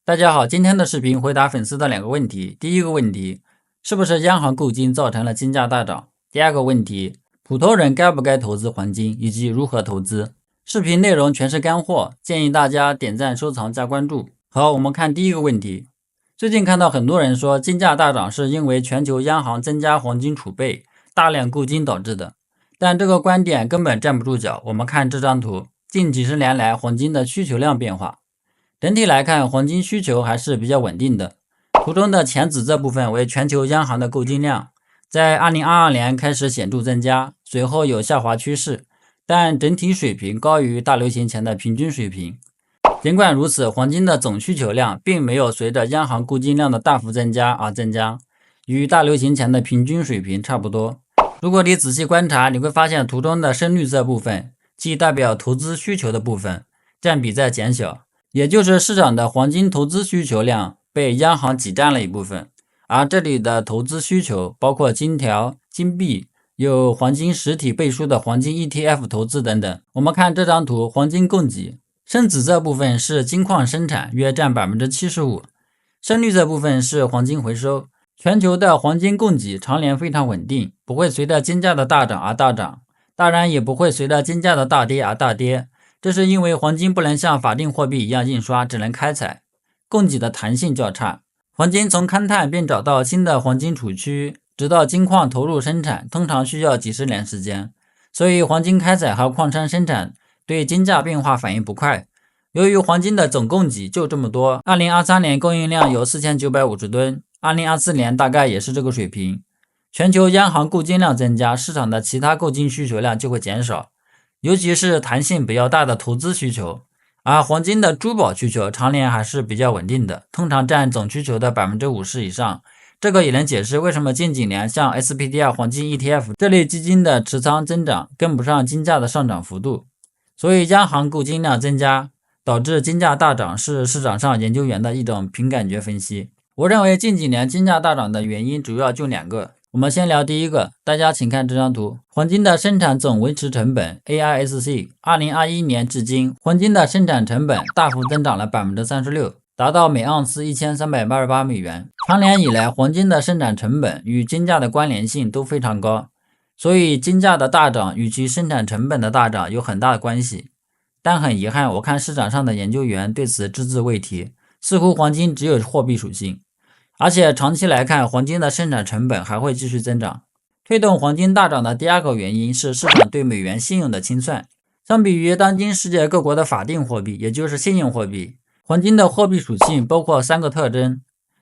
大家好，今天的视频回答粉丝的两个问题。第一个问题，是不是央行购金造成了金价大涨？第二个问题，普通人该不该投资黄金，以及如何投资？视频内容全是干货，建议大家点赞、收藏、加关注。好，我们看第一个问题。最近看到很多人说金价大涨是因为全球央行增加黄金储备，大量购金导致的，但这个观点根本站不住脚。我们看这张图，近几十年来黄金的需求量变化。整体来看，黄金需求还是比较稳定的。图中的浅紫这部分为全球央行的购金量，在2022年开始显著增加，随后有下滑趋势，但整体水平高于大流行前的平均水平。尽管如此，黄金的总需求量并没有随着央行购金量的大幅增加而增加，与大流行前的平均水平差不多。如果你仔细观察，你会发现图中的深绿色部分，即代表投资需求的部分，占比在减小。也就是市场的黄金投资需求量被央行挤占了一部分，而这里的投资需求包括金条、金币，有黄金实体背书的黄金 ETF 投资等等。我们看这张图，黄金供给，深紫这部分是金矿生产，约占 75%， 深绿这部分是黄金回收。全球的黄金供给常年非常稳定，不会随着金价的大涨而大涨，当然也不会随着金价的大跌而大跌。这是因为黄金不能像法定货币一样印刷，只能开采，供给的弹性较差。黄金从勘探并找到新的黄金储区，直到金矿投入生产，通常需要几十年时间。所以黄金开采和矿山生产对金价变化反应不快。由于黄金的总供给就这么多，2023年供应量有4950吨，2024年大概也是这个水平。全球央行购金量增加，市场的其他购金需求量就会减少。尤其是弹性比较大的投资需求，而黄金的珠宝需求常年还是比较稳定的，通常占总需求的 50% 以上。这个也能解释为什么近几年像 SPDR 黄金 ETF 这类基金的持仓增长跟不上金价的上涨幅度。所以央行购金量增加导致金价大涨是市场上研究员的一种凭感觉分析。我认为近几年金价大涨的原因主要就两个。我们先聊第一个，大家请看这张图，黄金的生产总维持成本 AISC 2021年至今，黄金的生产成本大幅增长了 36%， 达到每盎司1388美元。长年以来，黄金的生产成本与金价的关联性都非常高，所以金价的大涨与其生产成本的大涨有很大的关系。但很遗憾，我看市场上的研究员对此只字未提，似乎黄金只有货币属性。而且长期来看，黄金的生产成本还会继续增长。推动黄金大涨的第二个原因是市场对美元信用的清算。相比于当今世界各国的法定货币，也就是信用货币，黄金的货币属性包括三个特征，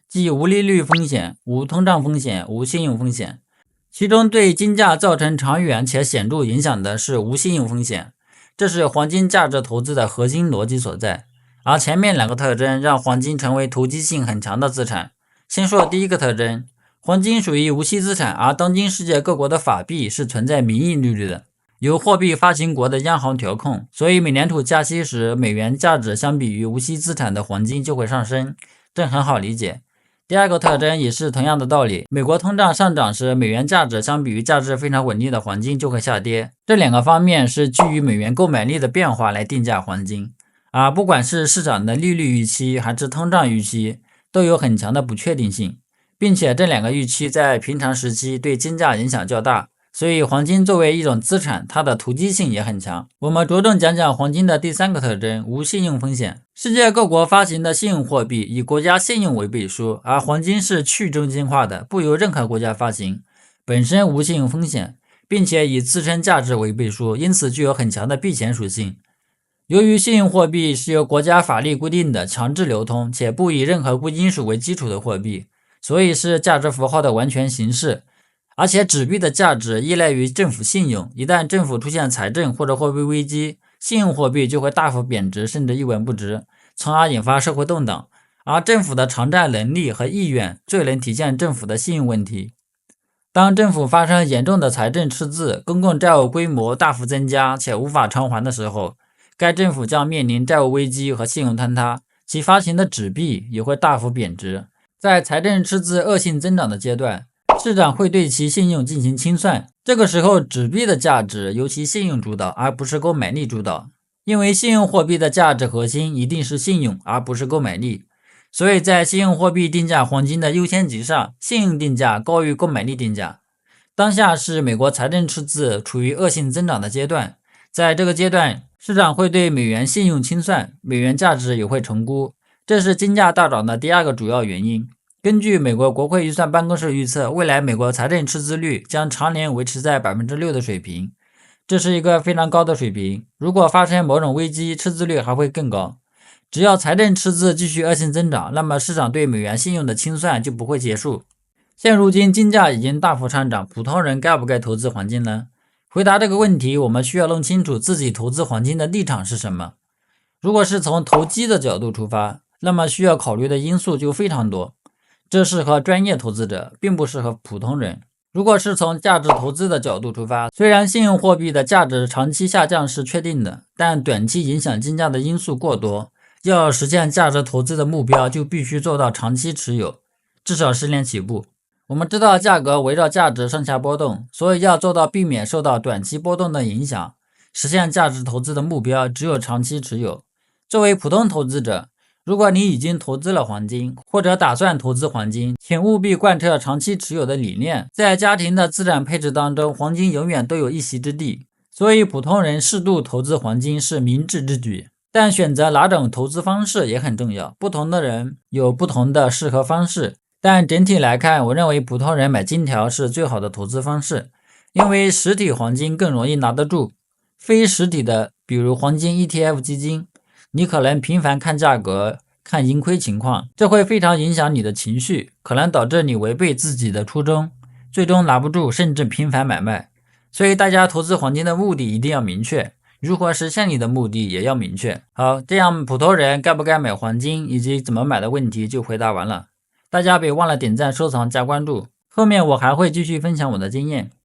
即无利率风险、无通胀风险、无信用风险。其中对金价造成长远且显著影响的是无信用风险，这是黄金价值投资的核心逻辑所在。而前面两个特征让黄金成为投机性很强的资产。先说第一个特征，黄金属于无息资产，而当今世界各国的法币是存在名义利率的，由货币发行国的央行调控，所以美联储加息时，美元价值相比于无息资产的黄金就会上升，这很好理解。第二个特征也是同样的道理，美国通胀上涨时，美元价值相比于价值非常稳定的黄金就会下跌，这两个方面是基于美元购买力的变化来定价黄金，而不管是市场的利率预期还是通胀预期，都有很强的不确定性，并且这两个预期在平常时期对金价影响较大，所以黄金作为一种资产，它的投机性也很强。我们着重讲讲黄金的第三个特征，无信用风险。世界各国发行的信用货币以国家信用为背书，而黄金是去中心化的，不由任何国家发行，本身无信用风险，并且以自身价值为背书，因此具有很强的避险属性。由于信用货币是由国家法律规定的强制流通且不以任何贵金属为基础的货币，所以是价值符号的完全形式，而且纸币的价值依赖于政府信用，一旦政府出现财政或者货币危机，信用货币就会大幅贬值甚至一文不值，从而引发社会动荡，而政府的偿债能力和意愿最能体现政府的信用问题。当政府发生严重的财政赤字，公共债务规模大幅增加且无法偿还的时候，该政府将面临债务危机和信用坍塌，其发行的纸币也会大幅贬值。在财政赤字恶性增长的阶段，市场会对其信用进行清算，这个时候纸币的价值由其信用主导，而不是购买力主导。因为信用货币的价值核心一定是信用，而不是购买力，所以在信用货币定价黄金的优先级上，信用定价高于购买力定价。当下是美国财政赤字处于恶性增长的阶段，在这个阶段，市场会对美元信用清算，美元价值也会重估，这是金价大涨的第二个主要原因。根据美国国会预算办公室预测，未来美国财政赤字率将常年维持在 6% 的水平，这是一个非常高的水平。如果发生某种危机，赤字率还会更高。只要财政赤字继续恶性增长，那么市场对美元信用的清算就不会结束。现如今金价已经大幅上涨，普通人该不该投资黄金呢？回答这个问题，我们需要弄清楚自己投资黄金的立场是什么。如果是从投机的角度出发，那么需要考虑的因素就非常多，这适合专业投资者，并不适合普通人。如果是从价值投资的角度出发，虽然信用货币的价值长期下降是确定的，但短期影响金价的因素过多，要实现价值投资的目标，就必须做到长期持有，至少10年起步。我们知道价格围绕价值上下波动，所以要做到避免受到短期波动的影响，实现价值投资的目标，只有长期持有。作为普通投资者，如果你已经投资了黄金，或者打算投资黄金，请务必贯彻长期持有的理念。在家庭的资产配置当中，黄金永远都有一席之地，所以普通人适度投资黄金是明智之举。但选择哪种投资方式也很重要，不同的人有不同的适合方式。但整体来看，我认为普通人买金条是最好的投资方式，因为实体黄金更容易拿得住。非实体的，比如黄金 ETF 基金，你可能频繁看价格，看盈亏情况，这会非常影响你的情绪，可能导致你违背自己的初衷，最终拿不住，甚至频繁买卖。所以大家投资黄金的目的一定要明确，如何实现你的目的也要明确。好，这样普通人该不该买黄金以及怎么买的问题就回答完了。大家别忘了点赞、收藏、加关注，后面我还会继续分享我的经验。